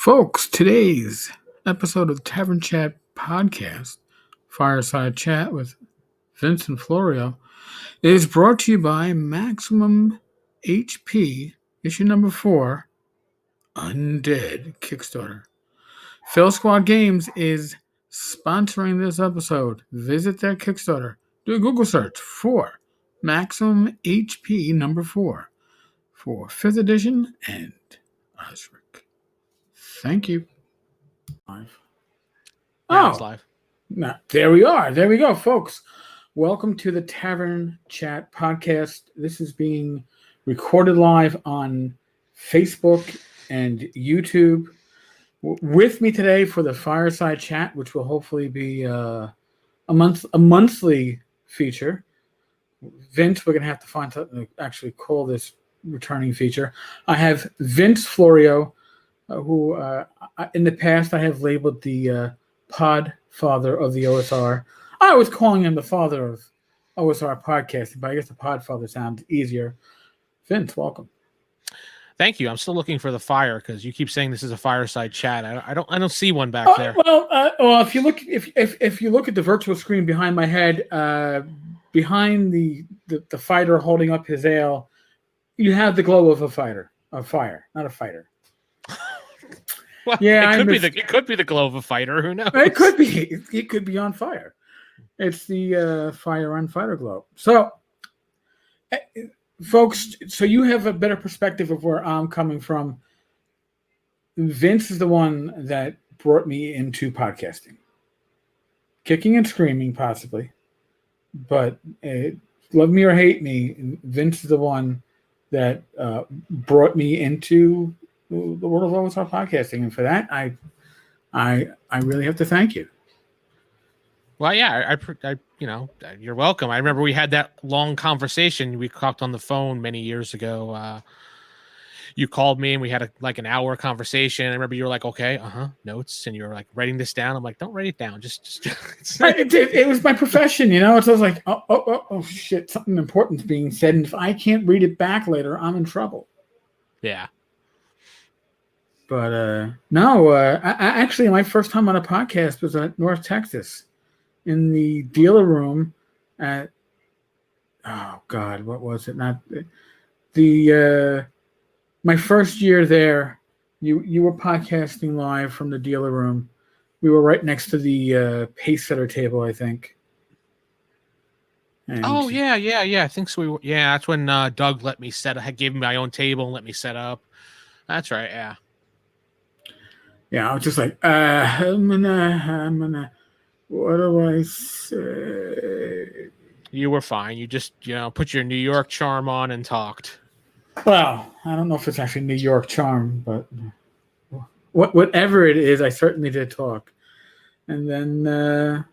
Folks, today's episode of Tavern Chat podcast, Fireside Chat with Vince Florio, is brought to you by Maximum HP, issue number 4, Undead Kickstarter. Fail Squad Games is sponsoring this episode. Visit their Kickstarter. Do a Google search for Maximum HP number 4 for 5th edition and Osric. Thank you. Live. Yeah, it's live. No, there we are. There we go, folks. Welcome to the Tavern Chat podcast. This is being recorded live on Facebook and YouTube. With me today for the Fireside Chat, which will hopefully be a monthly feature. Vince, we're going to have to find something to actually call this returning feature. I have Vince Florio, who in the past I have labeled the Podfather of the OSR. I was calling him the father of OSR podcasting, but I guess the Podfather sounds easier. Vince, welcome. Thank you. I'm still looking for the fire because you keep saying this is a fireside chat. I don't see one back there. Well, if you look at the virtual screen behind my head, behind the fighter holding up his ale, you have the glow of a fire, not a fighter. Well, yeah, it could be the glow of a fighter. Who knows? It could be. It could be on fire. It's the fire on fighter glow. So, folks, so you have a better perspective of where I'm coming from. Vince is the one that brought me into podcasting, kicking and screaming, possibly. But love me or hate me, Vince is the one that brought me into the world of OSR podcasting, and for that, I really have to thank you. Well, yeah, I you're welcome. I remember we had that long conversation. We talked on the phone many years ago. You called me and we had an hour conversation. I remember you were like, okay, notes, and you were like writing this down. I'm like, don't write it down. Just it was my profession, So I was like, oh shit, something important's being said, and if I can't read it back later, I'm in trouble. Yeah. But no, actually, my first time on a podcast was at North Texas in the dealer room at, oh God, what was it? Not the my first year there. You were podcasting live from the dealer room. We were right next to the pace setter table, I think. And yeah. I think so. That's when Doug let me gave me my own table and let me set up. That's right. Yeah. Yeah, I was just like, I'm gonna, what do I say? You were fine. You just, put your New York charm on and talked. Well, I don't know if it's actually New York charm, but whatever it is, I certainly did talk. And then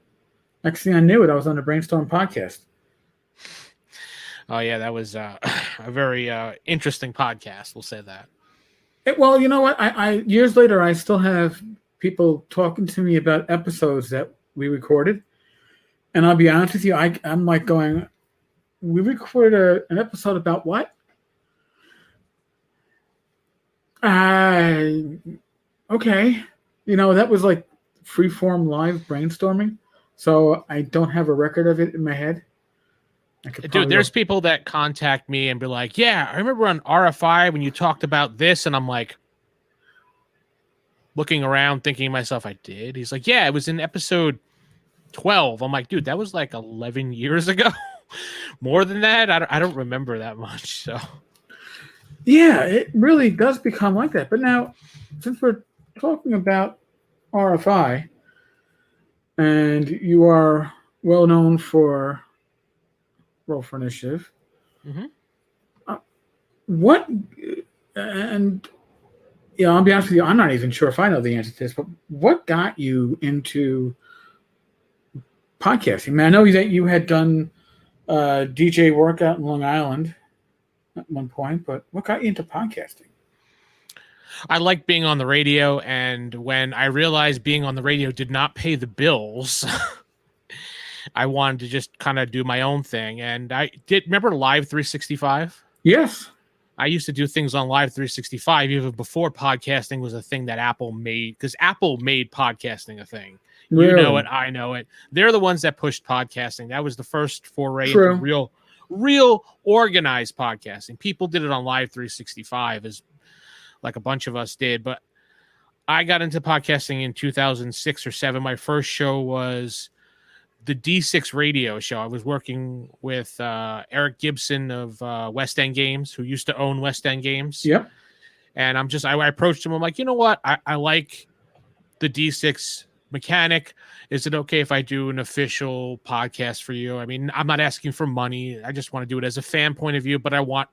next thing I knew it, I was on the Brainstorm podcast. Oh, yeah, that was a very interesting podcast. We'll say that. Well, you know what? I years later, I still have people talking to me about episodes that we recorded, and I'll be honest with you, I'm like going, we recorded an episode about what? Okay, that was like freeform live brainstorming, so I don't have a record of it in my head. Dude, there's people that contact me and be like, yeah, I remember on RFI when you talked about this, and I'm like looking around thinking to myself, I did? He's like, yeah, it was in episode 12. I'm like, dude, that was like 11 years ago. More than that? I don't remember that much. So yeah, it really does become like that. But now, since we're talking about RFI, and you are well known for Roll for Initiative. Mm-hmm. What, and I'll be honest with you, I'm not even sure if I know the answer to this, but what got you into podcasting? I mean, I know that you had done DJ work out in Long Island at one point, but what got you into podcasting? I like being on the radio, and when I realized being on the radio did not pay the bills, I wanted to just kind of do my own thing. And I did remember Live 365. Yes. I used to do things on Live 365 even before podcasting was a thing that Apple made, because Apple made podcasting a thing. Really? You know it, I know it. They're the ones that pushed podcasting. That was the first foray True. into real organized podcasting. People did it on Live 365, as like a bunch of us did, but I got into podcasting in 2006 or 7. My first show was the D6 radio show. I was working with Eric Gibson of West End Games, who used to own West End Games. Yep. And I approached him. I'm like, you know what? I like the D6 mechanic. Is it okay if I do an official podcast for you? I mean, I'm not asking for money. I just want to do it as a fan point of view, but I want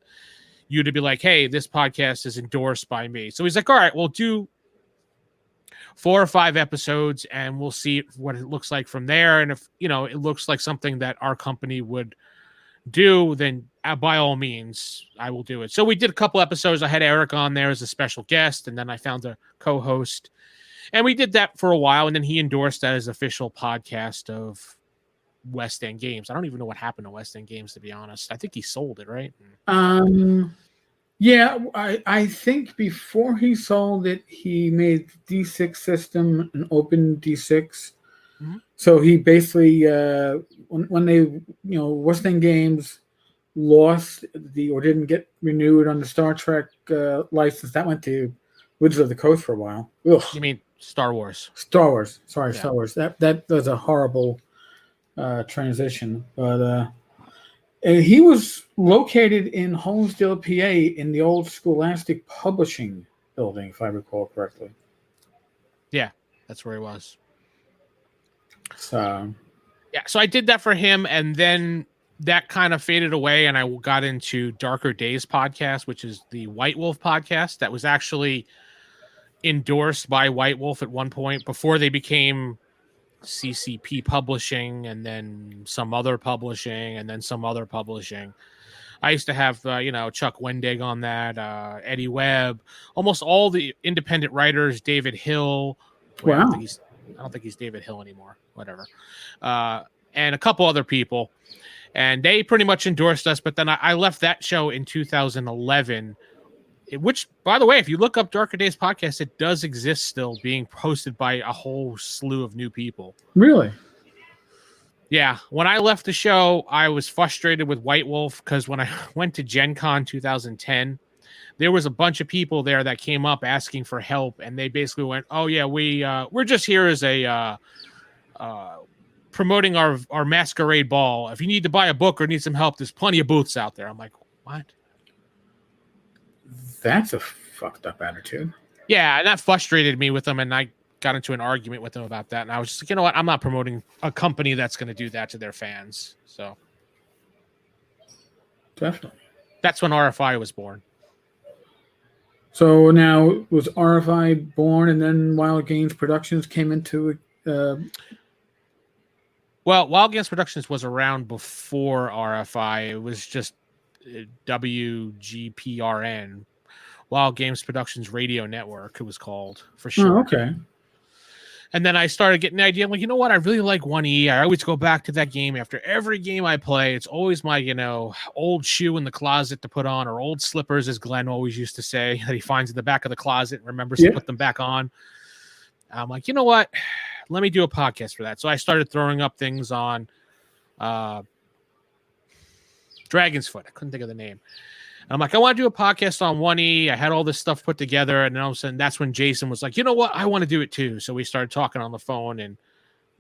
you to be like, hey, this podcast is endorsed by me. So he's like, all right, we'll do 4 or 5 episodes and we'll see what it looks like from there. And if, you know, it looks like something that our company would do, then by all means, I will do it. So we did a couple episodes. I had Eric on there as a special guest, and then I found a co-host, and we did that for a while. And then he endorsed that as official podcast of West End Games. I don't even know what happened to West End Games, to be honest. I think he sold it, right? Yeah, I think before he sold it, he made D6 system an open D6. Mm-hmm. So he basically, when they, you know, West End Games lost or didn't get renewed on the Star Trek license, that went to Wizards of the Coast for a while. Ugh. You mean Star Wars? Star Wars. Sorry, Yeah. Star Wars. That was a horrible transition, but. And he was located in Holmesdale, PA, in the old Scholastic Publishing building, if I recall correctly. Yeah, that's where he was. So, yeah, so I did that for him, and then that kind of faded away, and I got into Darker Days podcast, which is the White Wolf podcast that was actually endorsed by White Wolf at one point before they became CCP Publishing, and then some other publishing, and then some other publishing. I used to have, Chuck Wendig on that, Eddie Webb, almost all the independent writers, David Hill. Wow. I don't think he's David Hill anymore. Whatever. And a couple other people. And they pretty much endorsed us. But then I left that show in 2011, which, by the way, if you look up Darker Days podcast, it does exist still, being posted by a whole slew of new people. Really? Yeah. When I left the show, I was frustrated with White Wolf because when I went to Gen Con 2010, there was a bunch of people there that came up asking for help, and they basically went, "Oh yeah, we're just here as a promoting our masquerade ball. If you need to buy a book or need some help, there's plenty of booths out there." I'm like, what? That's a fucked up attitude. Yeah, and that frustrated me with them, and I got into an argument with them about that. And I was just like, you know what? I'm not promoting a company that's going to do that to their fans. So Definitely. that's when RFI was born. So now was RFI born, and then Wild Games Productions came into Well, Wild Games Productions was around before RFI. It was just WGPRN, Wild Games Productions Radio Network, it was called for sure. Oh, okay. And then I started getting the idea. I'm like, you know what? I really like 1E. I always go back to that game after every game I play. It's always my, old shoe in the closet to put on, or old slippers, as Glenn always used to say, that he finds in the back of the closet and remembers to put them back on. I'm like, you know what? Let me do a podcast for that. So I started throwing up things on Dragon's Foot. I couldn't think of the name. I'm like, I want to do a podcast on 1E. I had all this stuff put together, and then all of a sudden, that's when Jason was like, you know what? I want to do it too. So we started talking on the phone and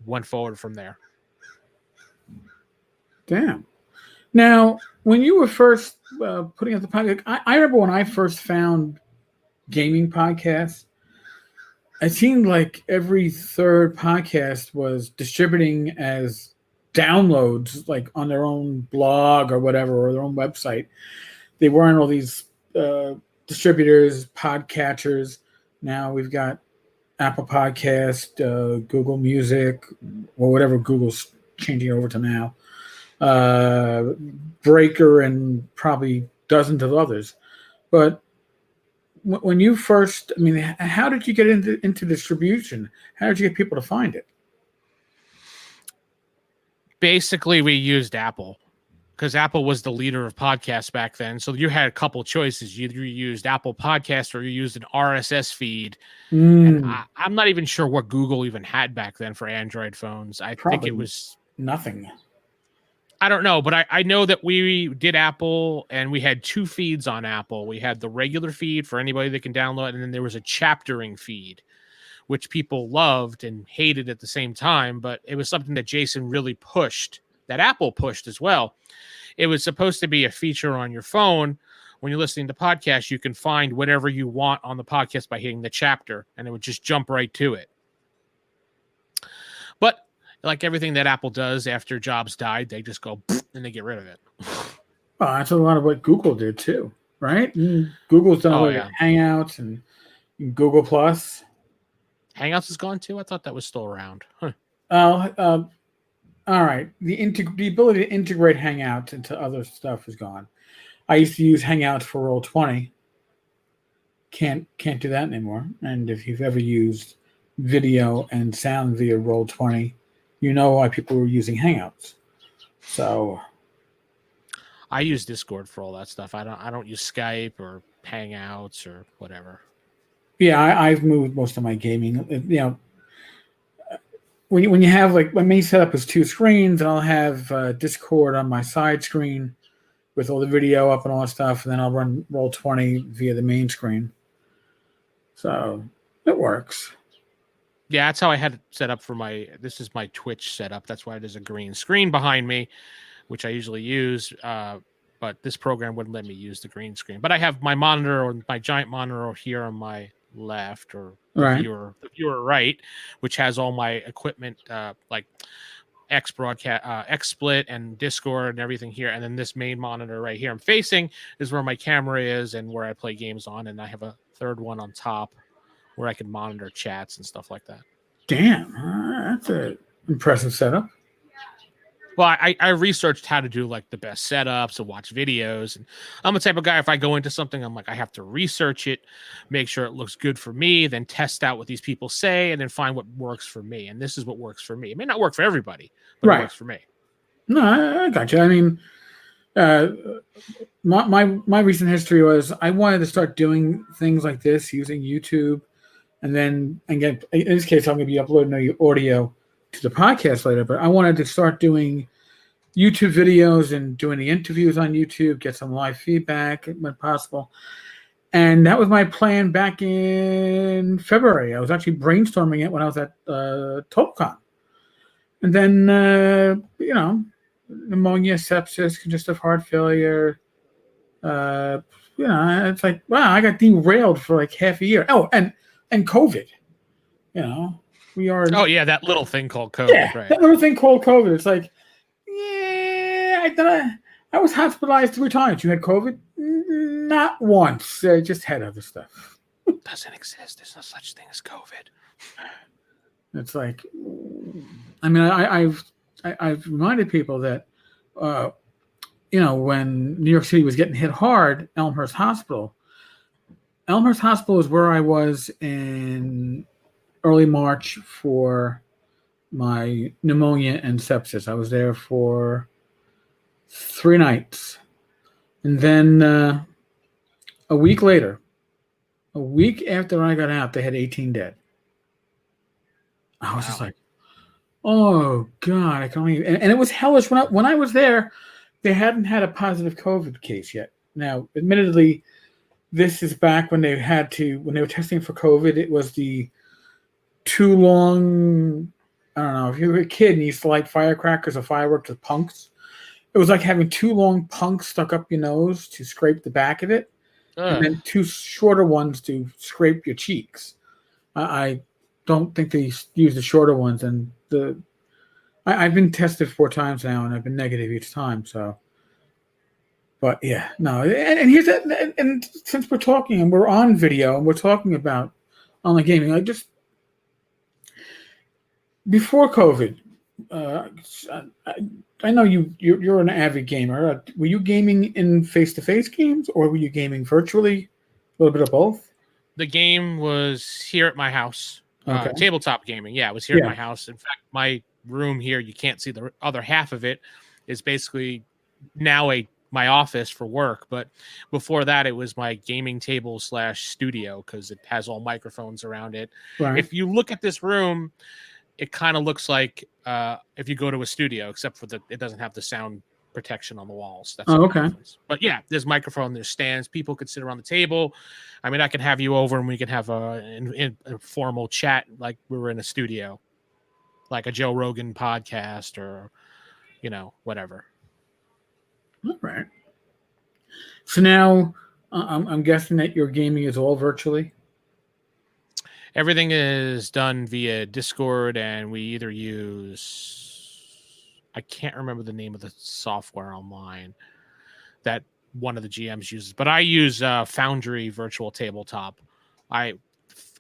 went forward from there. Damn. Now, when you were first putting out the podcast, I remember when I first found gaming podcasts, it seemed like every third podcast was distributing as downloads, like on their own blog or whatever, or their own website. They weren't all these distributors, podcatchers. Now we've got Apple Podcast, Google Music, or whatever Google's changing over to now, Breaker, and probably dozens of others. But when you first, how did you get into distribution? How did you get people to find it? Basically, we used Apple. because Apple was the leader of podcasts back then. So you had a couple choices. You either used Apple Podcast or you used an RSS feed. And I'm not even sure what Google even had back then for Android phones. I think it was nothing. I don't know, but I know that we did Apple, and we had 2 feeds on Apple. We had the regular feed for anybody that can download, and then there was a chaptering feed, which people loved and hated at the same time. But it was something that Jason really pushed, that Apple pushed as well. It was supposed to be a feature on your phone. When you're listening to podcasts, you can find whatever you want on the podcast by hitting the chapter, and it would just jump right to it. But like everything that Apple does after Jobs died, they just go and they get rid of it. Well, that's a lot of what Google did too, right? Google's done away with Hangouts and Google Plus. Hangouts is gone too? I thought that was still around. Huh. All right. The ability to integrate Hangouts into other stuff is gone. I used to use Hangouts for Roll20. Can't do that anymore. And if you've ever used video and sound via Roll20, you know why people were using Hangouts. So I use Discord for all that stuff. I don't use Skype or Hangouts or whatever. Yeah, I've moved most of my gaming. You know, when you have like my main setup is 2 screens, and I'll have Discord on my side screen with all the video up and all that stuff, and then I'll run Roll20 via the main screen. So it works. Yeah, that's how I had it set up for this is my Twitch setup. That's why there's a green screen behind me, which I usually use. But this program wouldn't let me use the green screen. But I have my monitor, or my giant monitor here on my left, or the viewer right, which has all my equipment, like XSplit and Discord and everything here. And then this main monitor right here I'm facing is where my camera is and where I play games on. And I have a third one on top where I can monitor chats and stuff like that. Damn, that's an impressive setup. Well, I researched how to do like the best setups and watch videos. And I'm the type of guy, if I go into something, I'm like, I have to research it, make sure it looks good for me, then test out what these people say, and then find what works for me. And this is what works for me. It may not work for everybody, but it works for me. No, I got you. I mean, my recent history was I wanted to start doing things like this using YouTube. And then, again, in this case, I'm going to be uploading the audio to the podcast later, but I wanted to start doing YouTube videos and doing the interviews on YouTube, get some live feedback when possible. And that was my plan back in February. I was actually brainstorming it when I was at TotalCon. And then, pneumonia, sepsis, congestive heart failure. It's like, wow, I got derailed for like half a year. Oh, and COVID, we are. Oh yeah, that little thing called COVID. Yeah, right. That little thing called COVID. It's like, yeah, I was hospitalized 3 times. You had COVID? Not once. I just had other stuff. Doesn't exist. There's no such thing as COVID. It's like, I mean, I've reminded people that, when New York City was getting hit hard, Elmhurst Hospital is where I was in early March for my pneumonia and sepsis. I was there for 3 nights. And then a week later, a week after I got out, they had 18 dead. I was just like, oh, God, I can't even. And it was hellish. When I was there, they hadn't had a positive COVID case yet. Now, admittedly, this is back when they were testing for COVID, it was the too long, I don't know, if you were a kid and you used to light firecrackers or fireworks with punks, it was like having 2 long punks stuck up your nose to scrape the back of it, and then 2 shorter ones to scrape your cheeks. I don't think they use the shorter ones, and I've been tested 4 times now, and I've been negative each time, so. But yeah, no, and here's that. And since we're talking and we're on video and we're talking about online gaming, I just before COVID, I know you're an avid gamer. Were you gaming in face-to-face games or were you gaming virtually? A little bit of both. The game was here at my house. Okay. Tabletop gaming. Yeah, it was here at my house. In fact, my room here, you can't see the other half of it, is basically now my office for work, but before that it was my gaming table / studio because it has all microphones around it. Right. If you look at this room, it kind of looks like if you go to a studio, except for it doesn't have the sound protection on the walls. That's the okay. difference. But yeah, there's microphone, there's stands. People could sit around the table. I mean, I can have you over and we can have a formal chat like we were in a studio, like a Joe Rogan podcast or, whatever. All right. So now I'm guessing that your gaming is all virtually? Everything is done via Discord, and we either use, I can't remember the name of the software online that one of the GMs uses, but I use Foundry Virtual Tabletop. I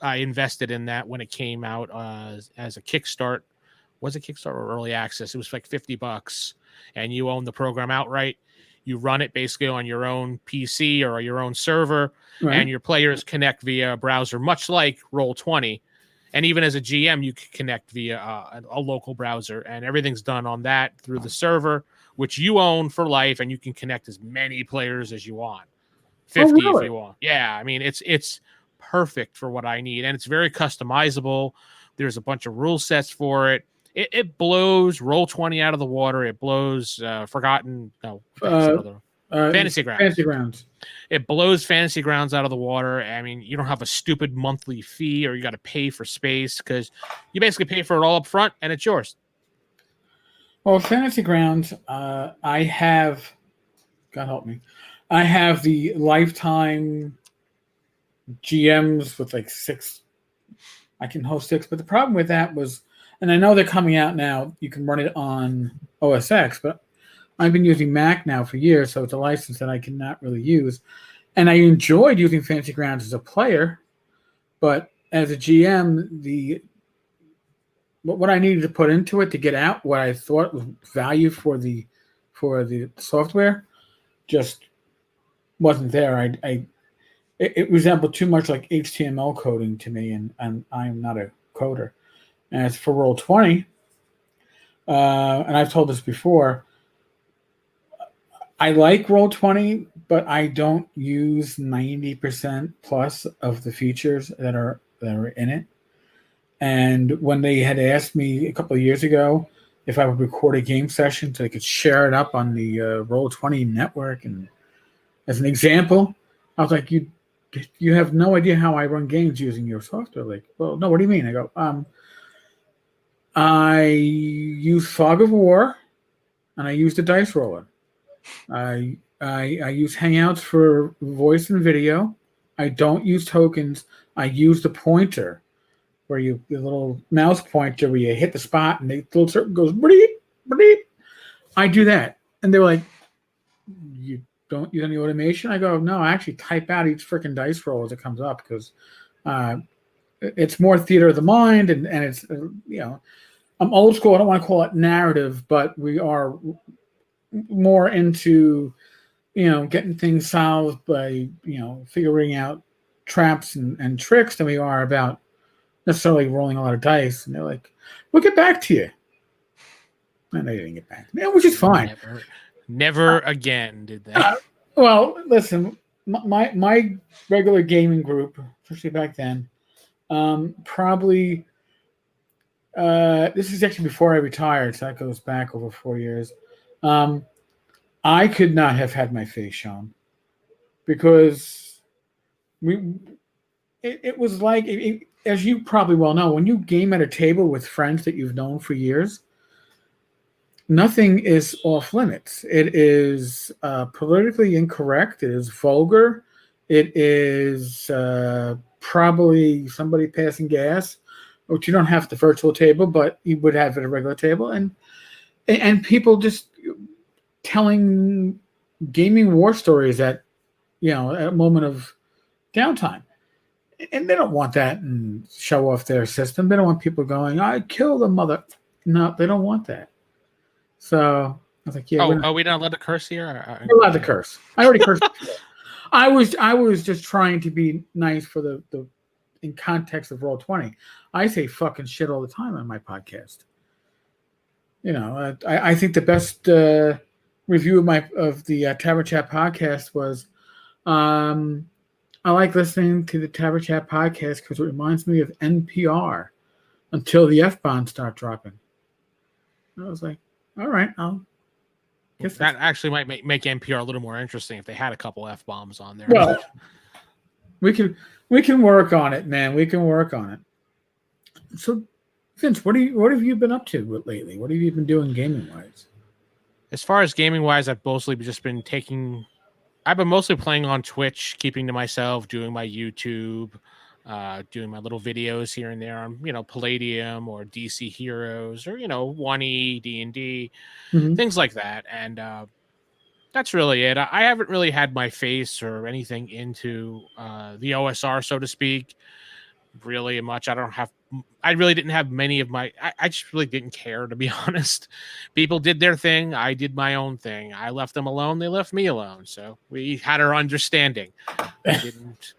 invested in that when it came out as a Kickstart. Was it Kickstarter or early access? It was like $50, and you own the program outright. You run it basically on your own PC or your own server, Right. and your players connect via a browser, much like Roll20. And even as a GM, you can connect via a local browser, and everything's done on that through the server, which you own for life, and you can connect as many players as you want. 50 really? if you want. Yeah, I mean, it's perfect for what I need, and it's very customizable. There's a bunch of rule sets for it. It blows Roll20 out of the water. It blows Fantasy Grounds. Fantasy Grounds. It blows Fantasy Grounds out of the water. I mean, you don't have a stupid monthly fee or you got to pay for space because you basically pay for it all up front and it's yours. Well, Fantasy Grounds, I have, God help me, I have the lifetime GMs with like 6. I can host 6, but the problem with that was, and I know they're coming out now, you can run it on OS X, but I've been using Mac now for years, so it's a license that I cannot really use. And I enjoyed using Fantasy Grounds as a player, but as a GM, what I needed to put into it to get out what I thought was value for the software just wasn't there. It resembled too much like HTML coding to me, and I am not a coder. As for Roll20, and I've told this before, I like Roll20, but I don't use 90% plus of the features that are in it. And when they had asked me a couple of years ago if I would record a game session so they could share it up on the Roll20 network, and as an example, I was like, you have no idea how I run games using your software. Like, well, no, what do you mean? I go, I use Fog of War, and I use the dice roller. I use Hangouts for voice and video. I don't use tokens. I use the pointer, where the little mouse pointer where you hit the spot and the little circle goes bleep, bleep. I do that, and they're like, "You don't use any automation?" I go, "No, I actually type out each freaking dice roll as it comes up because it's more theater of the mind, and it's I'm old school. I don't want to call it narrative, but we are more into getting things solved by figuring out traps and tricks than we are about necessarily rolling a lot of dice." And they're like, "We'll get back to you." And they didn't get back to me, which is fine. Never again did they. Well, listen, my regular gaming group, especially back then, probably this is actually before I retired, so that goes back over 4 years. I could not have had my face shown because it was like, as you probably well know, when you game at a table with friends that you've known for years, nothing is off limits. It is politically incorrect. It is vulgar. It is probably somebody passing gas, which you don't have at the virtual table, but you would have at a regular table, and people just telling gaming war stories at a moment of downtime. And they don't want that and show off their system. They don't want people going, "I killed a mother." No, they don't want that. So I was like, "Yeah." Are we not allowed to curse here? We're allowed to curse. I already cursed before. I was just trying to be nice for the in context of Roll20. I say fucking shit all the time on my podcast. I think the best review of the Tavern Chat podcast was, I like listening to the Tavern Chat podcast because it reminds me of NPR until the F-bombs start dropping. I was like, all right, I'll guess that actually might make NPR a little more interesting if they had a couple F-bombs on there. Well, we can work on it, man. We can work on it. So, Vince, what have you been up to lately? What have you been doing gaming wise? As far as gaming wise, I've mostly just been I've been mostly playing on Twitch, keeping to myself, doing my YouTube, doing my little videos here and there on, Palladium or DC Heroes or, 1E, D&D, things like that. And that's really it. I haven't really had my face or anything into the OSR, so to speak, really much. I really didn't have many of I just really didn't care, to be honest. People did their thing. I did my own thing. I left them alone. They left me alone. So we had our understanding. I didn't.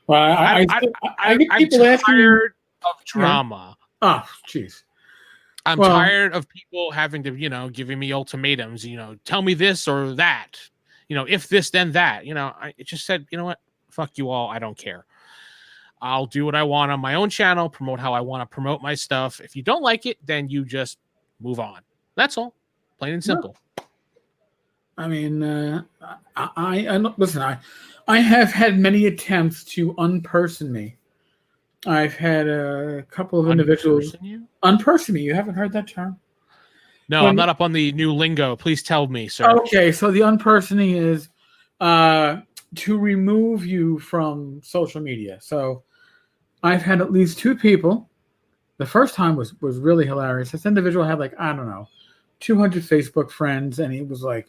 Well, I get people I'm asking tired of drama. Oh, jeez. I'm tired of people having to, giving me ultimatums, tell me this or that, if this, then that, I just said, you know what? Fuck you all. I don't care. I'll do what I want on my own channel, promote how I want to promote my stuff. If you don't like it, then you just move on. That's all. Plain and simple. I mean, I listen, I have had many attempts to unperson me. I've had a couple of individuals unperson me. You haven't heard that term? No, I'm not up on the new lingo. Please tell me, sir. Okay, so the unpersoning is to remove you from social media. So I've had at least 2 people. The first time was really hilarious. This individual had 200 Facebook friends, and he was like,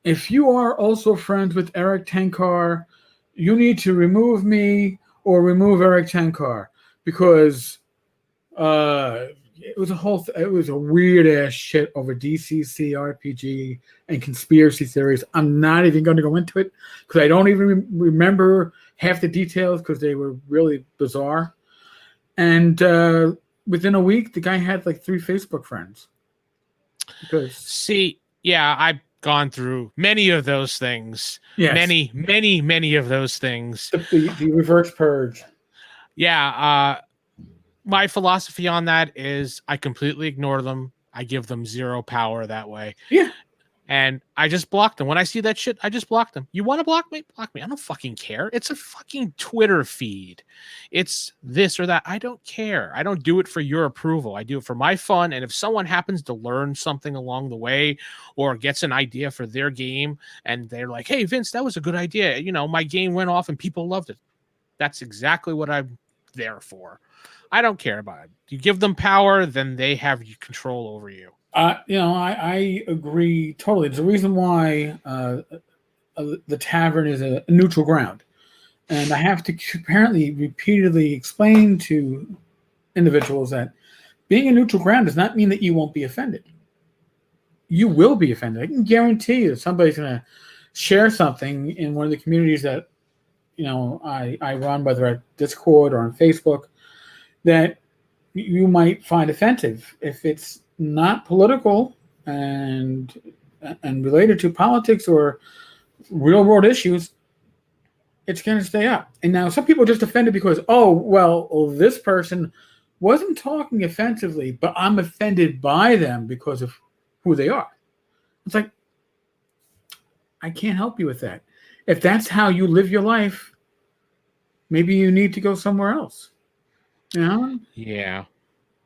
if you are also friends with Eric Tenkar, you need to remove me or remove Eric Tenkar, because it was a weird ass shit over DCC, RPG, and conspiracy theories. I'm not even going to go into it because I don't even remember half the details because they were really bizarre. And within a week, the guy had 3 Facebook friends. I've gone through many of those things. Yes. Many of those things. The reverse purge. Yeah. My philosophy on that is I completely ignore them. I give them 0 power that way. Yeah. And I just block them. When I see that shit, I just block them. You want to block me? Block me. I don't fucking care. It's a fucking Twitter feed. It's this or that. I don't care. I don't do it for your approval. I do it for my fun. And if someone happens to learn something along the way or gets an idea for their game and they're like, hey, Vince, that was a good idea. My game went off and people loved it. That's exactly what I'm there for. I don't care about it. You give them power, then they have control over you. I agree totally. There's a reason why the tavern is a neutral ground. And I have to apparently repeatedly explain to individuals that being a neutral ground does not mean that you won't be offended. You will be offended. I can guarantee you somebody's going to share something in one of the communities that, I run, whether at Discord or on Facebook, that you might find offensive. If it's not political and related to politics or real world issues, it's going to stay up. And now some people are just offended because, this person wasn't talking offensively, but I'm offended by them because of who they are. It's like, I can't help you with that. If that's how you live your life, maybe you need to go somewhere else. Yeah.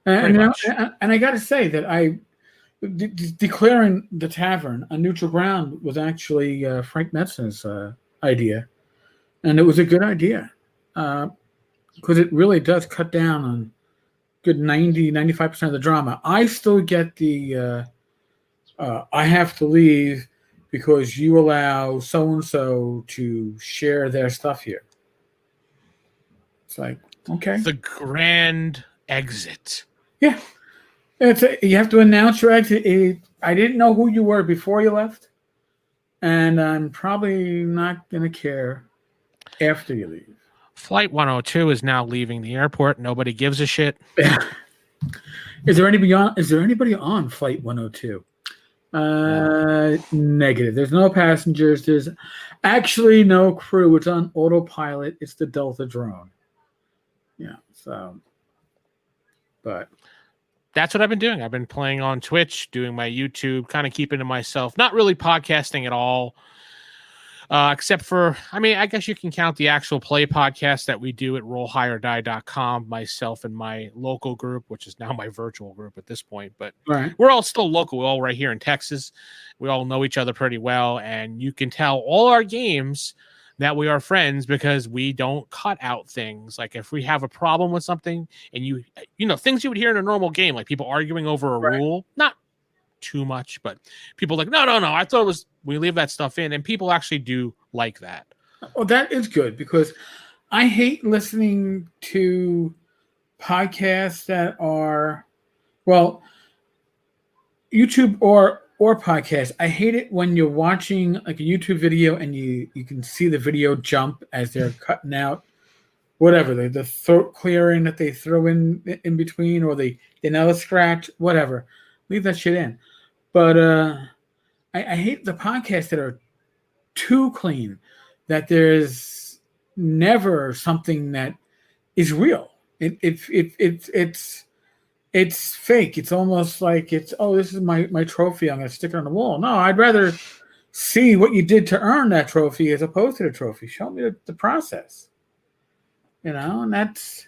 And I got to say that declaring the tavern a neutral ground was actually Frank Metzner's idea. And it was a good idea because it really does cut down on good 95% of the drama. I still get the I have to leave because you allow so-and-so to share their stuff here. It's like, okay. The grand exit. Yeah. You have to announce your exit. I didn't know who you were before you left, and I'm probably not going to care after you leave. Flight 102 is now leaving the airport. Nobody gives a shit. Is there anybody on Flight 102? Negative. There's no passengers. There's actually no crew. It's on autopilot. It's the Delta drone. Yeah. So, but that's what I've been doing. I've been playing on Twitch, doing my YouTube, kind of keeping to myself, not really podcasting at all. Except for, I mean, I guess you can count the actual play podcast that we do at rollhighordie.com, myself and my local group, which is now my virtual group at this point. But we're all still local. We're all right here in Texas. We all know each other pretty well. And you can tell all our games that we are friends because we don't cut out things. Like if we have a problem with something and you know, things you would hear in a normal game, like people arguing over a rule, not too much, but people like, no, I thought it was, we leave that stuff in, and people actually do like that. Well, that is good because I hate listening to podcasts that are, well, YouTube or podcasts. I hate it when you're watching like a YouTube video and you can see the video jump as they're cutting out whatever, the throat clearing that they throw in between, or they nose scratch, whatever. Leave that shit in. But I hate the podcasts that are too clean, that there's never something that is real. It's fake. It's almost like it's, oh, this is my trophy. I'm going to stick it on the wall. No, I'd rather see what you did to earn that trophy as opposed to the trophy. Show me the process. You know, and that's,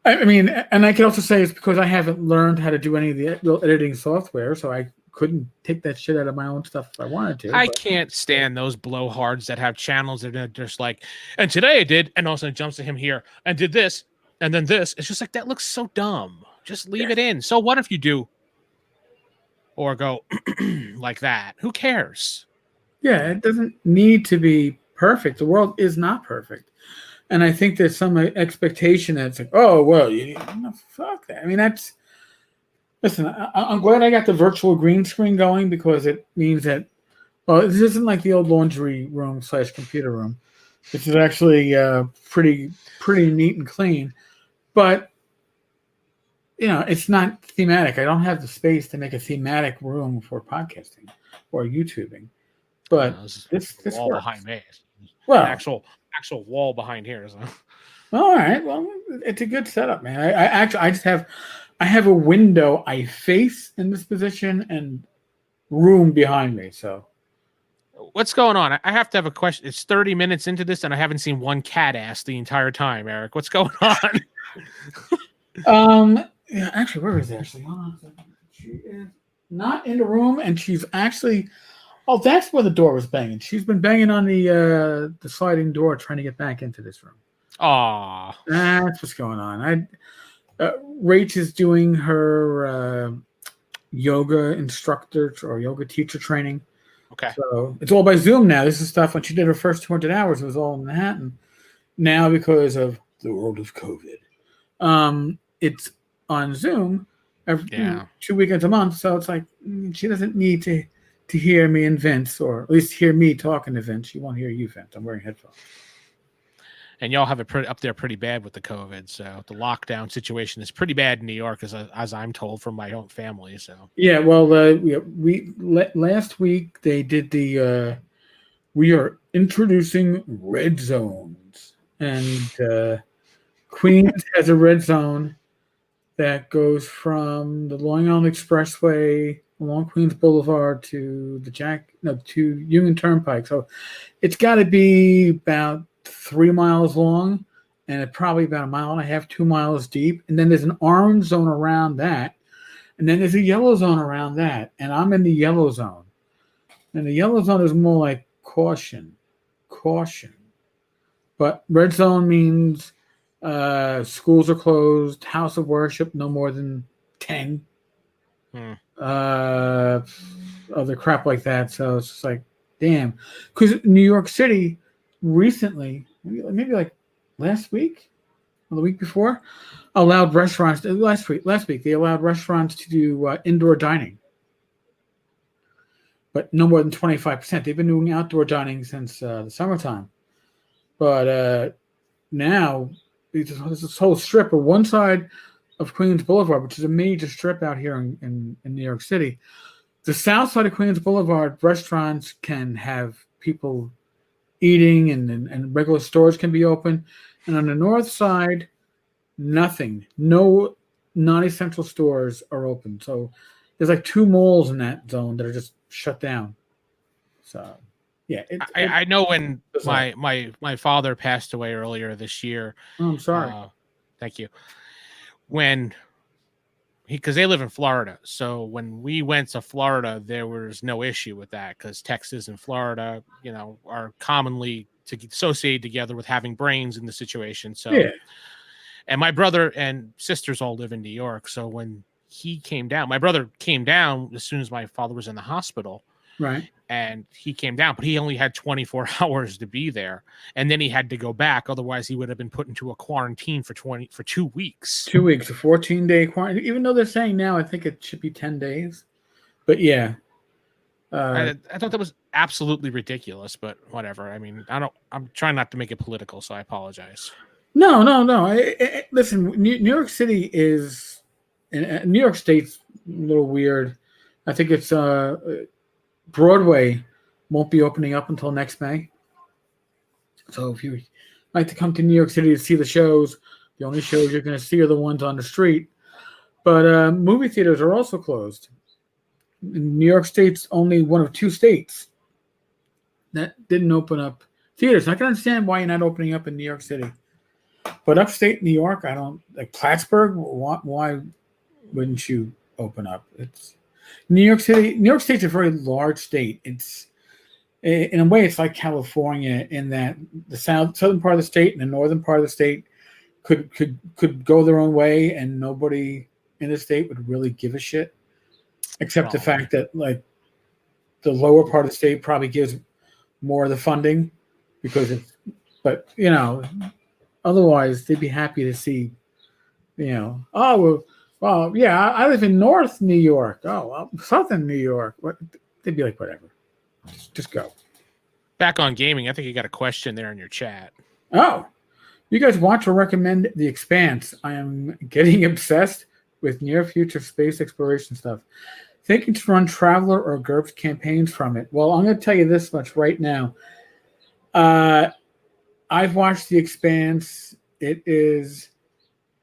I mean, and I can also say it's because I haven't learned how to do any of the editing software, so I couldn't take that shit out of my own stuff if I wanted to. I can't stand those blowhards that have channels that are just like, and today I did, and also it jumps to him here, and did this, and then this. It's just like, that looks so dumb. Just leave it in. So what if you do or go like that? Who cares? Yeah, it doesn't need to be perfect. The world is not perfect. And I think there's some expectation that's like, oh, well, fuck that. I mean, that's, listen, I'm glad I got the virtual green screen going because it means that, well, this isn't like the old laundry room / computer room. This is actually pretty neat and clean. But, you know, it's not thematic. I don't have the space to make a thematic room for podcasting or YouTubing. But this wall works. Behind me. Well, actual wall behind here. So. All right. Well, it's a good setup, man. I have a window I face in this position and room behind me. So what's going on? I have to have a question. It's 30 minutes into this and I haven't seen one cat ass the entire time, Eric. What's going on? Yeah, actually, where is Ashley? Hold on a second. She is not in the room, and she's actually, oh, that's where the door was banging. She's been banging on the sliding door trying to get back into this room. Aw. That's what's going on. Rach is doing her yoga instructor or yoga teacher training. Okay. So it's all by Zoom now. This is stuff when she did her first 200 hours, it was all in Manhattan. Now, because of the world of COVID, it's on Zoom every 2 weekends a month. So it's like she doesn't need to hear me and Vince, or at least hear me talking to Vince. She won't hear you, Vince. I'm wearing headphones. And y'all have it up there pretty bad with the COVID. So the lockdown situation is pretty bad in New York, as I'm told from my own family. So yeah, well, we last week they did the we are introducing red zones, and Queens has a red zone that goes from the Long Island Expressway along Queens Boulevard to to Union Turnpike. So it's got to be about 3 miles long, and it's probably about 1.5 miles, 2 miles deep. And then there's an orange zone around that, and then there's a yellow zone around that. And I'm in the yellow zone, and the yellow zone is more like caution. But red zone means schools are closed, house of worship no more than 10. Other crap like that. So it's just like, damn. Because New York City recently, maybe like last week or the week before, allowed restaurants. Last week they allowed restaurants to do indoor dining, but no more than 25%. They've been doing outdoor dining since the summertime, but now there's this whole strip of one side of Queens Boulevard, which is a major strip out here in New York City. the south side of Queens Boulevard, restaurants can have people eating, and regular stores can be open. And on the north side, nothing. No non-essential stores are open. So there's like 2 malls in that zone that are just shut down. So yeah, I know when my father passed away earlier this year. Oh, I'm sorry. Thank you. When because they live in Florida, so when we went to Florida, there was no issue with that because Texas and Florida, are commonly associated together with having brains in the situation. So, yeah. And my brother and sisters all live in New York, so when he came down, my brother came down as soon as my father was in the hospital. Right. And he came down, but he only had 24 hours to be there. And then he had to go back. Otherwise, he would have been put into a quarantine for 2 weeks. 2 weeks, a 14-day quarantine. Even though they're saying now, I think it should be 10 days. But yeah. I thought that was absolutely ridiculous, but whatever. I mean, I'm trying not to make it political, so I apologize. No. Listen, New York City is... New York State's a little weird. I think it's... Broadway won't be opening up until next May. So if you like to come to New York City to see the shows, the only shows you're going to see are the ones on the street. But movie theaters are also closed. New York State's only one of 2 states that didn't open up theaters. I can understand why you're not opening up in New York City. But upstate New York, I don't... Like Plattsburgh, why wouldn't you open up? It's... New York State's a very large state. It's, in a way, it's like California in that the southern part of the state and the northern part of the state could go their own way, and nobody in the state would really give a shit, except the fact that like the lower part of the state probably gives more of the funding because it's. But otherwise they'd be happy to see, Well, yeah, I live in North New York. Oh, well, Southern New York. They'd be like, whatever. Just go. Back on gaming, I think you got a question there in your chat. Oh, you guys watch or recommend The Expanse? I am getting obsessed with near-future space exploration stuff. Thinking to run Traveler or GURPS campaigns from it. Well, I'm going to tell you this much right now. I've watched The Expanse. It is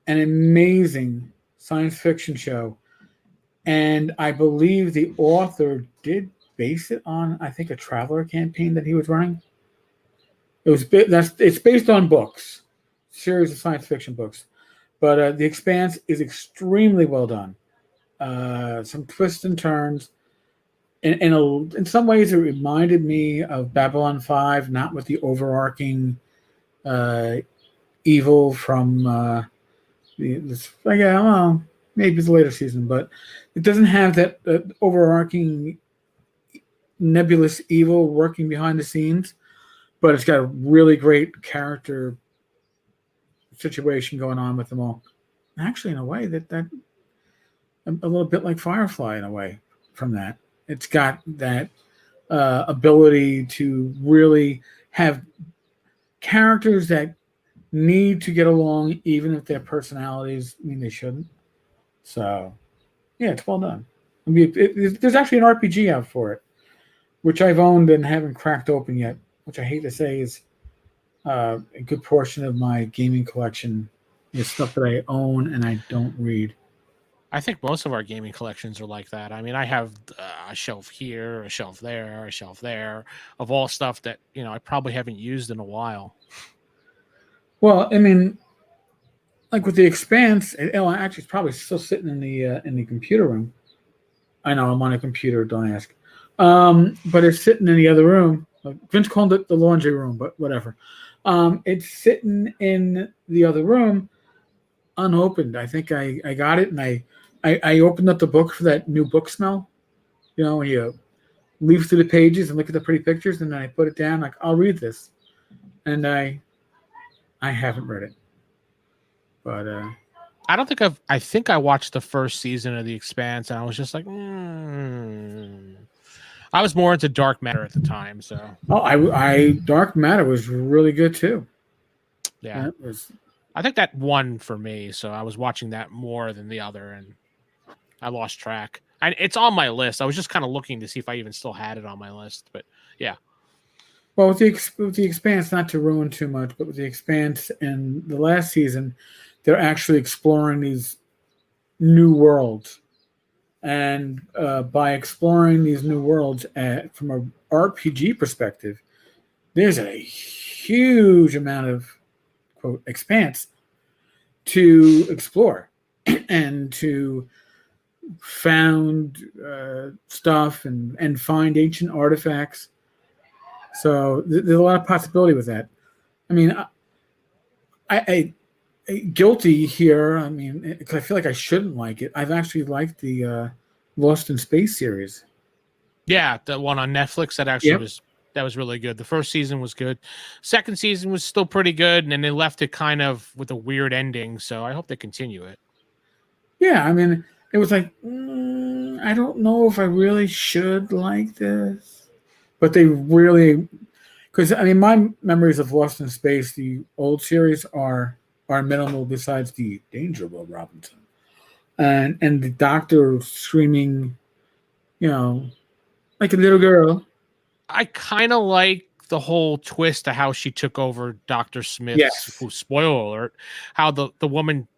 an amazing science fiction show, and I believe the author did base it on, I think, a Traveler campaign that he was running. It's based on books, series of science fiction books, but The Expanse is extremely well done. Some twists and turns. In some ways, it reminded me of Babylon 5, not with the overarching evil from. Maybe it's a later season, but it doesn't have that overarching nebulous evil working behind the scenes, but it's got a really great character situation going on with them all. Actually, in a way, that a little bit like Firefly in a way from that. It's got that ability to really have characters that need to get along, even if their personalities mean they shouldn't. So, yeah, it's well done. I mean, there's actually an RPG out for it, which I've owned and haven't cracked open yet, which I hate to say is a good portion of my gaming collection is stuff that I own and I don't read. I think most of our gaming collections are like that. I mean, I have a shelf here, a shelf there, a shelf there of all stuff that, I probably haven't used in a while. Well, I mean, like with The Expanse, actually, it's probably still sitting in the computer room. I know I'm on a computer. Don't ask. But it's sitting in the other room. Vince called it the laundry room, but whatever. It's sitting in the other room, unopened. I think I got it, and I opened up the book for that new book smell. When you leaf through the pages and look at the pretty pictures, and then I put it down. Like, I'll read this, and I haven't read it, but I don't think I think I watched the first season of The Expanse, and I was just like, I was more into Dark Matter at the time, so. Oh, I Dark Matter was really good too. Yeah, I think that won for me, so I was watching that more than the other, and I lost track. It's on my list. I was just kind of looking to see if I even still had it on my list, but yeah. Well, with the Expanse, not to ruin too much, but with the Expanse in the last season, they're actually exploring these new worlds. And by exploring these new worlds from an RPG perspective, there's a huge amount of, quote, expanse to explore and to found stuff and find ancient artifacts. So there's a lot of possibility with that. I mean, I guilty here. I mean, because I feel like I shouldn't like it. I've actually liked the Lost in Space series. Yeah, the one on Netflix that actually was really good. The first season was good. Second season was still pretty good, and then they left it kind of with a weird ending. So I hope they continue it. Yeah, I mean, it was like I don't know if I really should like this, but they really, because I mean, my memories of Lost in Space, the old series, are minimal. Besides the danger, Will Robinson, and the Doctor screaming, like a little girl. I kind of like the whole twist to how she took over Dr. Smith's, Yes. spoiler alert, how the woman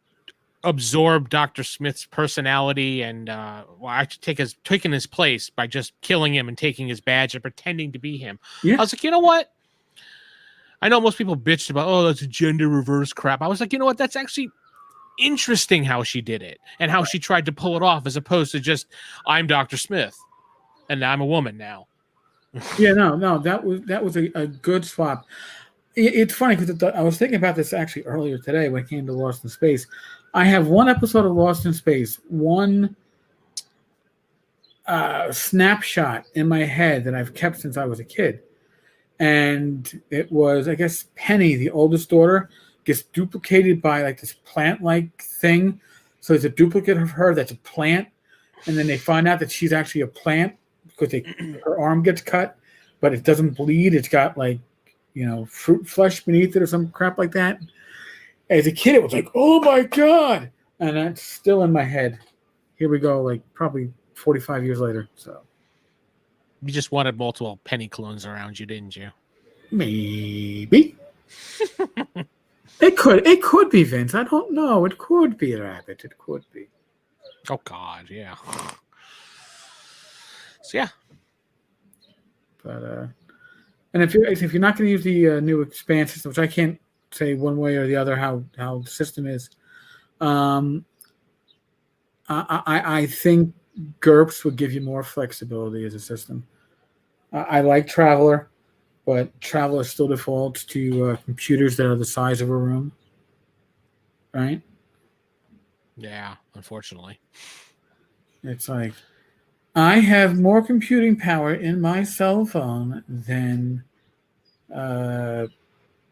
absorbed Dr. Smith's personality and actually taking his place by just killing him and taking his badge and pretending to be him. Yeah. I was like, you know what? I know most people bitched about, oh, that's a gender reverse crap. I was like, you know what? That's actually interesting how she did it and how she tried to pull it off as opposed to just, I'm Dr. Smith and I'm a woman now. Yeah, no, that was a good swap. It's funny because I was thinking about this actually earlier today when it came to Lost in Space. I have one episode of Lost in Space, one snapshot in my head that I've kept since I was a kid. And it was, I guess, Penny, the oldest daughter, gets duplicated by like this plant-like thing. So there's a duplicate of her that's a plant. And then they find out that she's actually a plant because her arm gets cut, but it doesn't bleed. It's got like, fruit flesh beneath it or some crap like that. As a kid, it was like, oh my God. And that's still in my head. Here we go, like probably 45 years later. So you just wanted multiple Penny clones around you, didn't you? Maybe. It could be Vince. I don't know. It could be Rabbit. It could be. Oh God, yeah. So yeah. But and if you're not going to use the new Expanse system, which I can't say one way or the other how the system is, I think GURPS would give you more flexibility as a system. I like Traveler, but Traveler still defaults to computers that are the size of a room, right? Yeah, unfortunately. It's like, I have more computing power in my cell phone than an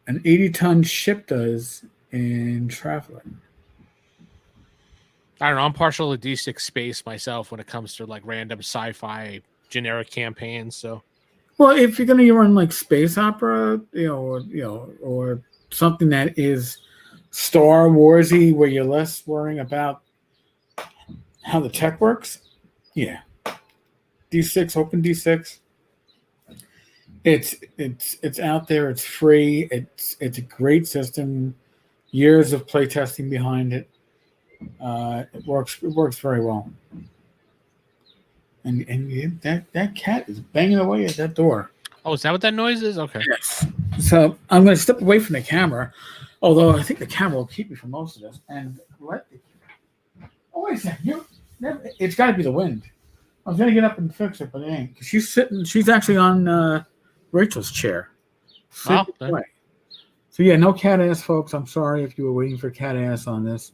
80-ton ship does in Traveler. I don't know. I'm partial to D6 Space myself when it comes to like random sci-fi generic campaigns. So, well, if you're going to run like space opera, or something that is Star Warsy, where you're less worrying about how the tech works, yeah. D6, open D6. It's out there. It's free. It's a great system. Years of playtesting behind it. It works very well. And that cat is banging away at that door. Oh, is that what that noise is? Okay. Yes. So I'm going to step away from the camera, although I think the camera will keep me from most of this. And wait a second. It's got to be the wind. I was going to get up and fix it, but it ain't. She's actually on Rachel's chair. Oh, so yeah, no cat ass, folks. I'm sorry if you were waiting for cat ass on this.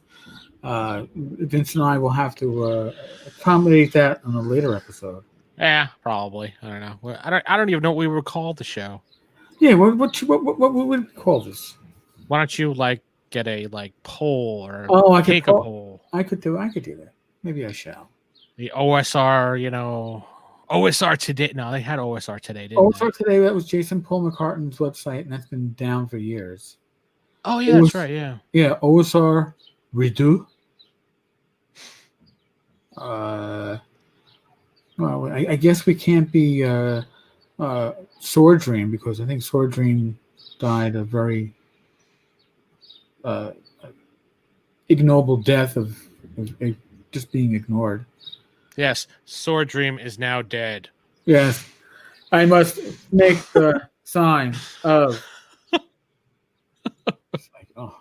Vince and I will have to accommodate that on a later episode. Yeah, probably. I don't know. I don't even know what we would call the show. Yeah, what would we call this? Why don't you get a poll or take a poll? I could do that. Maybe I shall. The OSR, OSR today. No, they had OSR today, didn't they? OSR today. That was Jason Paul McCartan's website, and that's been down for years. Oh yeah, that's right. Yeah. Yeah, OSR redo. Well, I guess we can't be Sword Dream because I think Sword Dream died a very uh, ignoble death of just being ignored. Yes, Sword Dream is now dead. Yes, I must make the sign of. It's like, oh.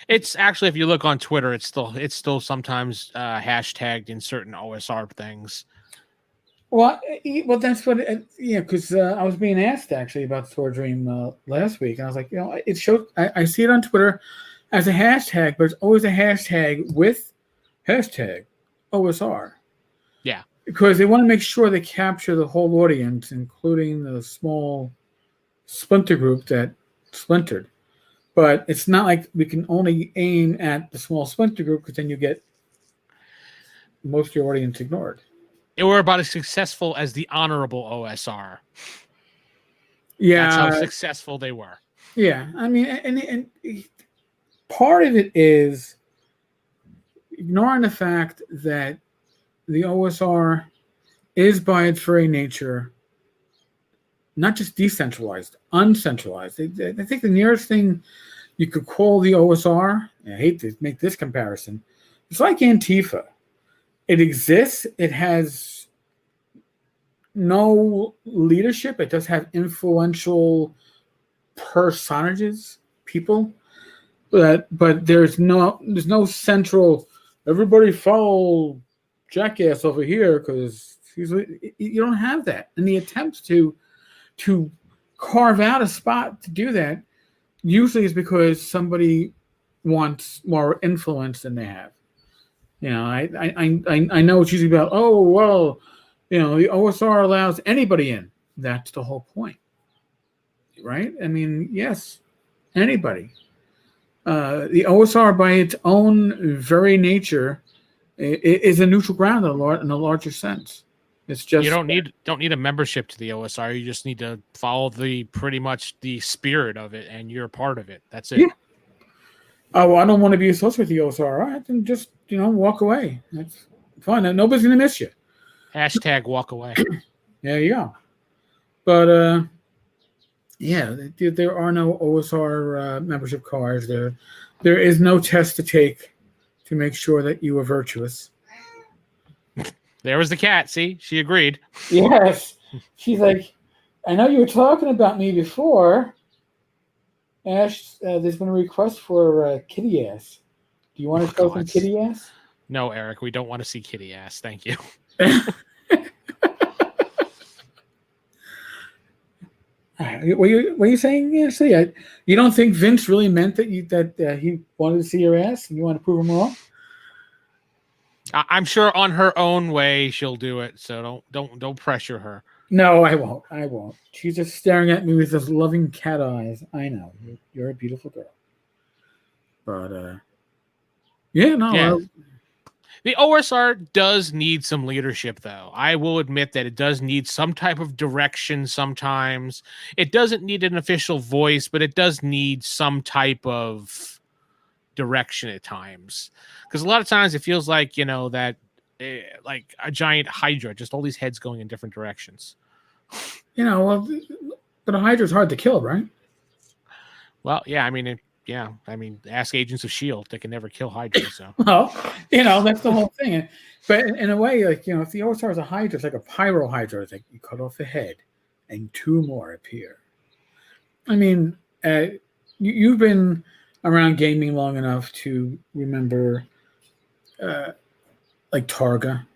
It's actually, if you look on Twitter, it's still sometimes hashtagged in certain OSR things. Well, that's what. Because I was being asked actually about Sword Dream last week, and I was like, it shows. I see it on Twitter as a hashtag, but it's always a hashtag with hashtag OSR. Yeah, because they want to make sure they capture the whole audience, including the small splinter group that splintered. But it's not like we can only aim at the small splinter group because then you get most of your audience ignored. They were about as successful as the honorable OSR. Yeah, that's how successful they were. Yeah, I mean, and part of it is ignoring the fact that the OSR is by its very nature not just decentralized, uncentralized. I think the nearest thing you could call the OSR, and I hate to make this comparison, it's like Antifa. It exists. It has no leadership. It does have influential personages, people, but there's no central. Everybody follow Jackass over here because you don't have that. And the attempts to carve out a spot to do that usually is because somebody wants more influence than they have. I know it's usually about, oh, well, the OSR allows anybody in. That's the whole point, right? I mean, yes, anybody. The OSR, by its own very nature, is a neutral ground in a larger sense. It's just you don't need a membership to the OSR. You just need to follow pretty much the spirit of it, and you're a part of it. That's it. Yeah. Oh, well, I don't want to be associated with the OSR. All right, then just walk away. That's fine. Nobody's gonna miss you. Hashtag walk away. There you go. But yeah, there are no OSR membership cards. There is no test to take to make sure that you are virtuous. There was the cat. See, she agreed. Yes. She's like, I know you were talking about me before. Ash, there's been a request for kitty ass. Do you want to show some kitty ass? No, Eric, we don't want to see kitty ass. Thank you. What are you saying? Yeah, see, you don't think Vince really meant that he wanted to see your ass and you want to prove him wrong? I'm sure on her own way she'll do it. So don't pressure her. No, I won't. She's just staring at me with those loving cat eyes. I know you're a beautiful girl, but yeah. The OSR does need some leadership, though. I will admit that it does need some type of direction sometimes. It doesn't need an official voice, but it does need some type of direction at times. Because a lot of times it feels like, that like a giant hydra, just all these heads going in different directions. Well, but a hydra's hard to kill, right? Well, yeah, I mean, ask Agents of S.H.I.E.L.D. They can never kill Hydra, so. Well, that's the whole thing. But in a way, like, if the OSR is a Hydra, it's like a pyro Hydra. It's like you cut off the head and two more appear. I mean, you've been around gaming long enough to remember, like, Targa.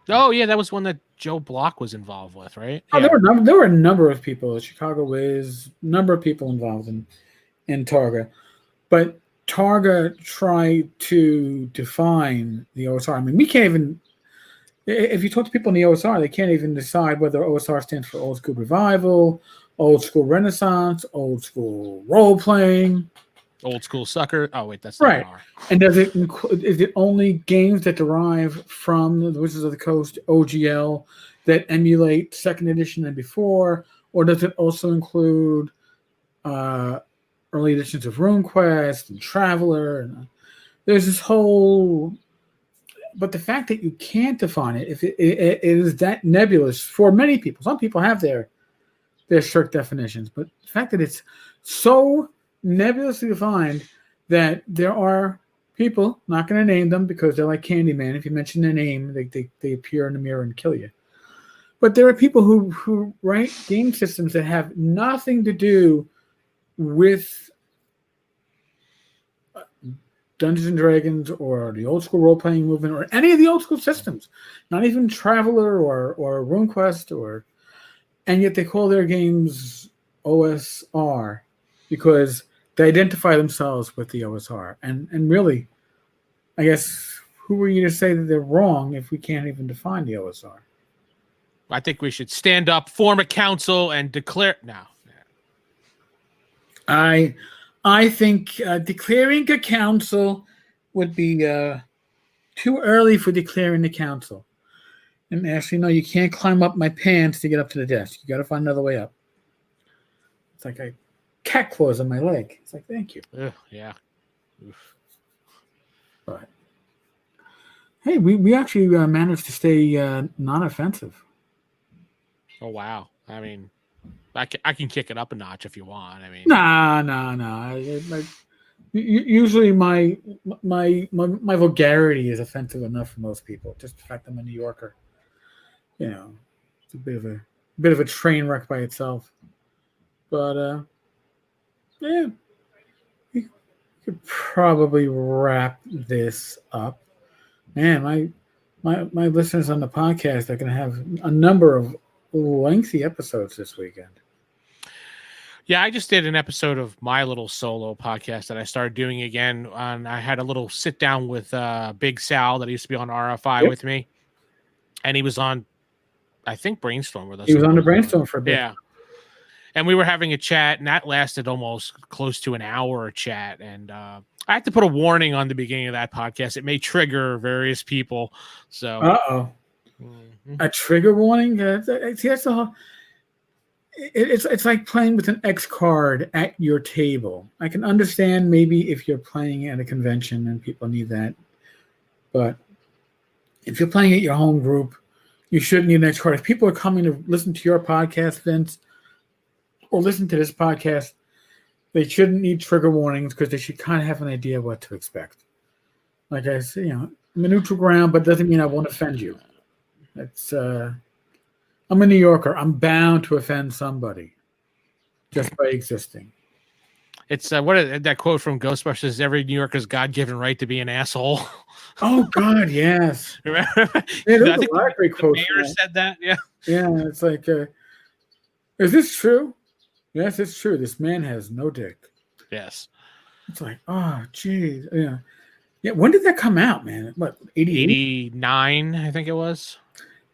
Oh, yeah, that was one that Joe Block was involved with, right? Oh, yeah. There were a number of people, Chicago Wiz, number of people involved in Targa. But Targa tried to define the OSR. I mean, we can't even, if you talk to people in the OSR, they can't even decide whether OSR stands for old school revival, old school renaissance, old school role playing. Old school sucker. Oh, wait, that's right. And is it only games that derive from the Wizards of the Coast, OGL, that emulate second edition and before? Or does it also include early editions of RuneQuest and Traveler? And there's this whole but the fact that you can't define it, if it is that nebulous for many people, some people have their strict definitions, but the fact that it's so nebulously defined that there are people, not going to name them because they're like Candyman. If you mention their name, they appear in the mirror and kill you. But there are people who write game systems that have nothing to do with Dungeons and Dragons or the old school role-playing movement or any of the old school systems, not even Traveler or RuneQuest, and yet they call their games OSR because they identify themselves with the OSR. And really, I guess, who are you to say that they're wrong if we can't even define the OSR? I think we should stand up, form a council, and declare now. I think declaring a council would be too early for declaring the council. And actually, no, you can't climb up my pants to get up to the desk. You got to find another way up. It's like a cat claws on my leg. It's like, thank you. Yeah. Oof. But hey, we actually managed to stay non-offensive. Oh wow! I mean, I can kick it up a notch if you want. I mean, Nah. Usually my vulgarity is offensive enough for most people. Just the fact I'm a New Yorker, it's a bit of a train wreck by itself. But yeah, we could probably wrap this up. Man, my listeners on the podcast are going to have a number of lengthy episodes this weekend. Yeah, I just did an episode of my little solo podcast that I started doing again. And I had a little sit down with Big Sal that used to be on RFI with me. And he was on, I think, Brainstorm with us. He was on the Brainstorm for a bit. Yeah. And we were having a chat, and that lasted almost close to an hour chat. And I had to put a warning on the beginning of that podcast. It may trigger various people. So, a trigger warning? See, that's the whole. It's like playing with an X card at your table. I can understand maybe if you're playing at a convention and people need that, but if you're playing at your home group, you shouldn't need an X card. If people are coming to listen to your podcast, Vince, or listen to this podcast, they shouldn't need trigger warnings because they should kind of have an idea of what to expect. Like I said, I'm a neutral ground, but doesn't mean I won't offend you. It's I'm a New Yorker. I'm bound to offend somebody just by existing. It's what is that quote from Ghostbusters? Every New Yorker's God-given right to be an asshole. Oh God, yes. Remember? Yeah, there's a lot of great quotes. The mayor said that. Yeah. Yeah, it's like, is this true? Yes, it's true. This man has no dick. Yes. It's like, oh, geez. Yeah. Yeah. When did that come out, man? What, 89, I think it was.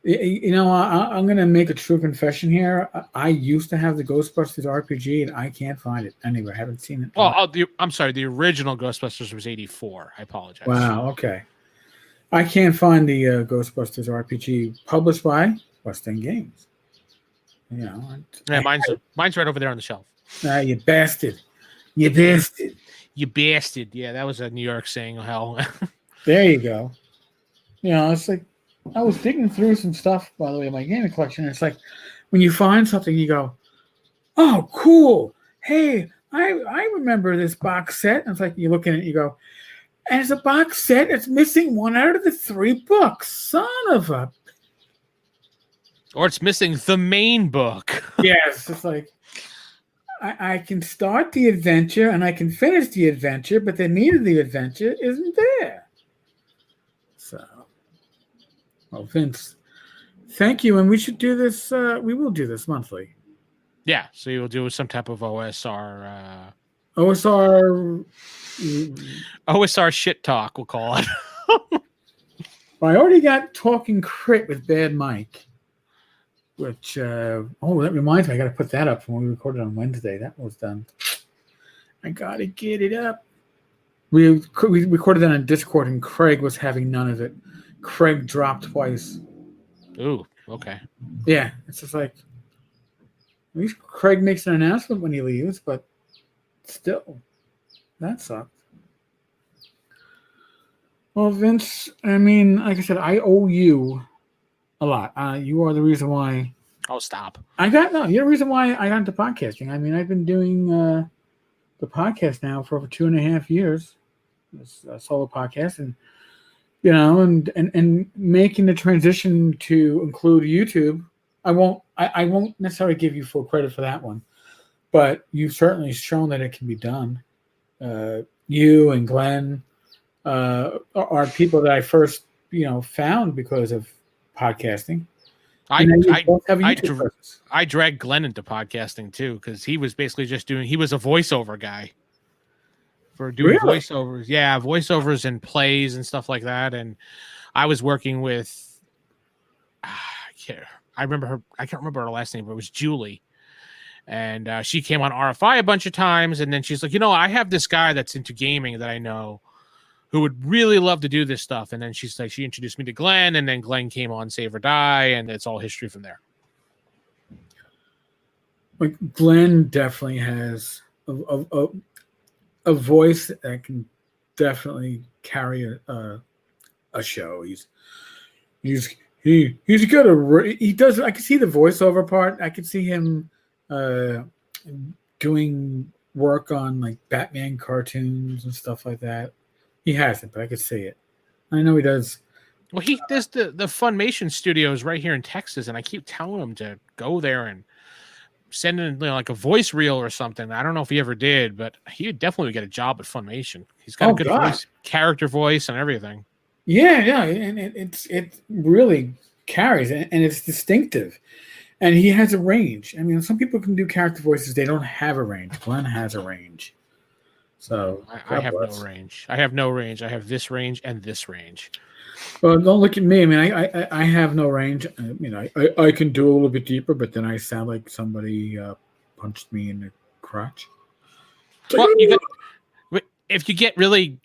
I'm going to make a true confession here. I used to have the Ghostbusters RPG, and I can't find it anywhere. I haven't seen it. Well, I'm sorry. The original Ghostbusters was 84. I apologize. Wow. Okay. I can't find the Ghostbusters RPG published by West End Games. Yeah, mine's right over there on the shelf. You bastard. You bastard. You bastard. Yeah, that was a New York saying. Hell. There you go. It's like, I was digging through some stuff, by the way, in my gaming collection. And it's like when you find something, you go, "Oh, cool! Hey, I remember this box set." And it's like you look at it, and you go, "And it's a box set. It's missing one out of the 3 books. Son of a." Or it's missing the main book. Yes, it's like I can start the adventure and I can finish the adventure, but the meat of the adventure isn't there. So. Well, Vince, thank you, and we should do this. We will do this monthly. Yeah, so you'll do some type of OSR. OSR shit talk, we'll call it. Well, I already got Talking Crit with Bad Mike, which, that reminds me, I got to put that up when we recorded on Wednesday. That was done. I got to get it up. We recorded that on Discord, and Craig was having none of it. Craig dropped twice. Ooh, okay. Yeah, it's just like, at least Craig makes an announcement when he leaves, but still, that sucked. Well, Vince, I mean, like I said, I owe you a lot. You are the reason why Oh, stop. you're the reason why I got into podcasting. I mean, I've been doing the podcast now for over 2.5 years, this solo podcast, and and making the transition to include YouTube. I won't necessarily give you full credit for that one, but you've certainly shown that it can be done. You and Glenn are people that I first found because of podcasting. I And now you I both have a I, YouTube dr- presence. I dragged Glenn into podcasting too because he was basically just he was a voiceover guy for doing Really? voiceovers. Yeah, voiceovers and plays and stuff like that. And I was working with, I can't, I remember her. I can't remember her last name, but it was Julie. And she came on RFI a bunch of times. And then she's like, I have this guy that's into gaming that I know who would really love to do this stuff. And then she's like, she introduced me to Glenn, and then Glenn came on Save or Die, and it's all history from there. Like Glenn definitely has a voice that can definitely carry a show. He's got he does. I can see the voiceover part. I can see him doing work on like Batman cartoons and stuff like that. He hasn't, but I could see it. I know he does. Well, he does the Funimation studios right here in Texas, and I keep telling him to go there and send in like a voice reel or something. I don't know if he ever did, but he would definitely get a job at Funimation. He's got a good voice, character voice, and everything. Yeah, and it really carries, and it's distinctive, and he has a range. I mean, some people can do character voices; they don't have a range. Glenn has a range, so I have no range. I have no range. I have this range and this range. Well, don't look at me. I mean, I have no range. I can do a little bit deeper, but then I sound like somebody punched me in the crotch. Well, if you get really,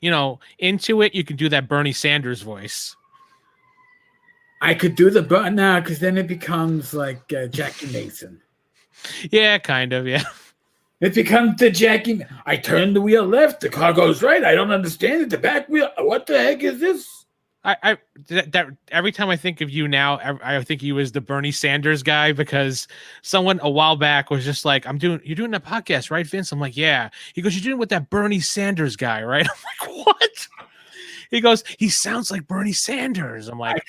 into it, you can do that Bernie Sanders voice. I could do the button now because then it becomes like Jackie Mason. Yeah, kind of. Yeah. It becomes the Jackie. I turn the wheel left. The car goes right. I don't understand it. The back wheel. What the heck is this? That every time I think of you now, I think you as the Bernie Sanders guy because someone a while back was just like, you're doing a podcast, right, Vince? I'm like, yeah. He goes, you're doing it with that Bernie Sanders guy, right? I'm like, what? He goes, he sounds like Bernie Sanders. I'm like,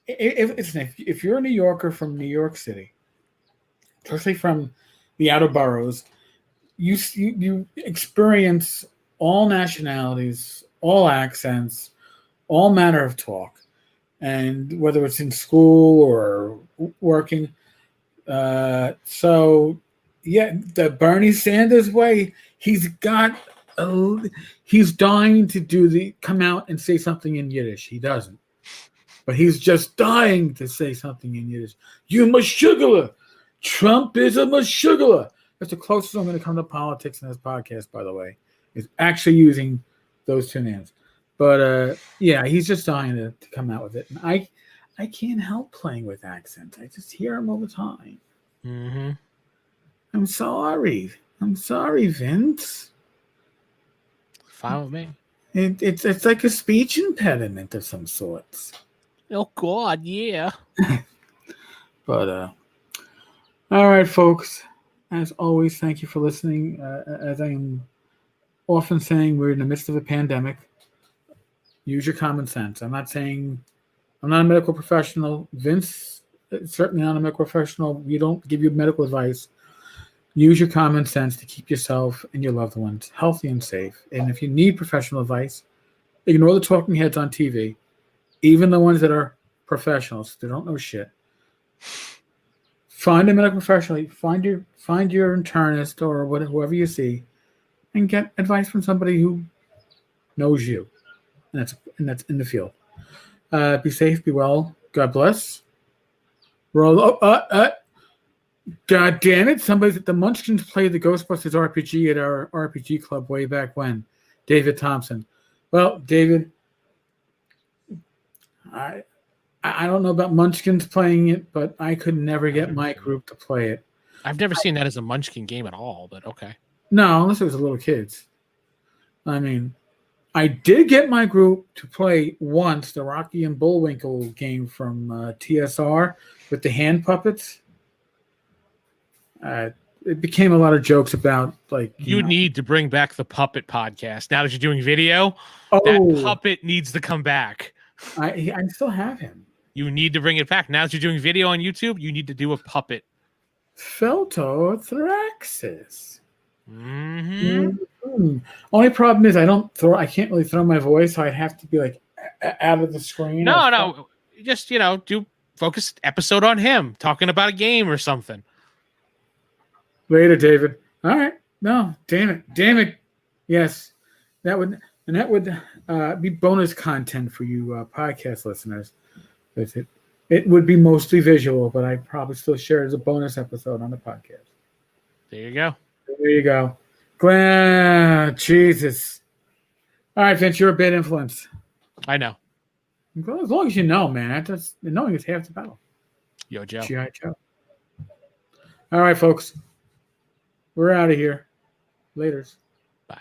if you're a New Yorker from New York City, especially from the outer boroughs, you experience all nationalities, all accents, all manner of talk, and whether it's in school or working. So, yeah, the Bernie Sanders way, he's dying to come out and say something in Yiddish. He doesn't, but he's just dying to say something in Yiddish. You mashugala, Trump is a mashugala. That's the closest I'm going to come to politics in this podcast, by the way, is actually using those two names. But yeah, he's just dying to come out with it. And I can't help playing with accents. I just hear them all the time. Mm-hmm. I'm sorry, Vince. Fine with me. It's like a speech impediment of some sorts. Oh God, yeah. But all right, folks. As always, thank you for listening. As I am often saying, we're in the midst of a pandemic. Use your common sense. I'm not a medical professional. Vince is certainly not a medical professional. We don't give you medical advice. Use your common sense to keep yourself and your loved ones healthy and safe. And if you need professional advice, ignore the talking heads on TV, even the ones that are professionals. They don't know shit. Find a medical professional. Find your internist or whoever you see, and get advice from somebody who knows you, and that's in the field. Be safe. Be well. God bless. Roll. God damn it! The Munchkins played the Ghostbusters RPG at our RPG club way back when. David Thompson. Well, David, I don't know about Munchkins playing it, but I could never get my group to play it. I've never seen that as a Munchkin game at all, but okay. No, unless it was little kids. I mean, I did get my group to play once the Rocky and Bullwinkle game from TSR with the hand puppets. It became a lot of jokes about like you need to bring back the puppet podcast now that you're doing video. Oh, that puppet needs to come back. I still have him. You need to bring it back now that you're doing video on YouTube. You need to do a puppet. Feltothraxis. Mm-hmm. Only problem is I can't really throw my voice, so I'd have to be like out of the screen. No, just do focused episode on him talking about a game or something. Later, David. All right. No, damn it. Yes, that would be bonus content for you podcast listeners. It would be mostly visual, but I probably still share it as a bonus episode on the podcast. There you go. There you go. Glenn, Jesus. All right, Vince, you're a bad influence. I know. As long as you know, man. Knowing is half the battle. Yo, Joe. G.I. Joe. All right, folks. We're out of here. Laters. Bye.